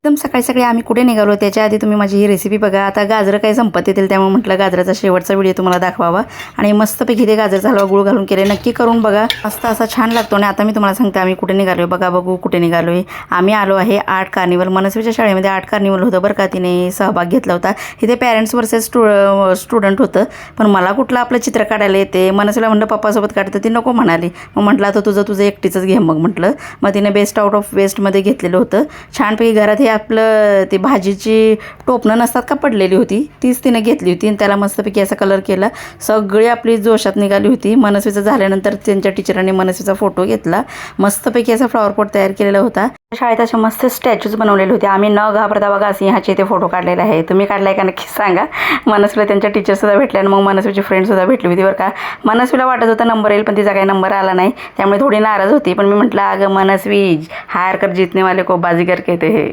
एकदम सकाळी सकाळी आम्ही कुठे निघालो त्याच्या आधी तुम्ही माझी ही रेसिपी बघा. आता गाजरं काही संपत येतील त्यामुळे म्हटलं गाजराचा शेवटचा व्हिडिओ तुम्हाला दाखवावा आणि मस्तपैकी ते गाजर हलवा गुळ घालून केले. नक्की करून बघा, मस्त असा छान लागतो. आणि आता मी तुम्हाला सांगते आम्ही कुठे निघालो बघा. बघू कुठे निघालो आहे. आम्ही आलो आहे आर्ट कार्निवल. मनस्वीच्या शाळेमध्ये आर्ट कार्निवल होतं बरं का. तिने सहभाग घेतला होता. इथे पॅरेंट्स वर्सेस स्टुडंट होतं. पण मला कुठलं आपलं चित्र काढायला येते. मनस्वीला म्हटलं पप्पासोबत काढतं, ती नको म्हणाली. मग म्हटलं आता तुझं एकटीचंच घे मग म्हटलं. मग तिने बेस्ट आउट ऑफ वेस्टमध्ये घेतलेलं होतं. छानपैकी घरात हे आपलं ती भाजीची टोपणं नसतात का पडलेली होती, तीच तिने घेतली होती आणि त्याला मस्तपैकी असा कलर केला. सगळी आपली जोशात निघाली होती. मनस्वीचं झाल्यानंतर त्यांच्या टीचरांनी मनस्वीचा फोटो घेतला. मस्तपैकी असा फ्लॉवर पॉट तयार केलेला होता. शाळेत असे मस्त स्टॅच्यूज बनवलेले होते. आम्ही न घाबरता बघा सिंहाचे ते फोटो काढलेले आहे. तुम्ही काढलाय का नक्की सांगा. मनस्वीला त्यांच्या टीचरसुद्धा भेटल्या आणि मग मनस्वीची फ्रेंडसुद्धा भेटली होती बरं का. मनस्वीला वाटत होता नंबर येईल पण तिचा काही नंबर आला नाही, त्यामुळे थोडी नाराज होती. पण मी म्हटलं अगं मनस्वी, हार कर जीतने वाले को बाजीगर कहते हैं.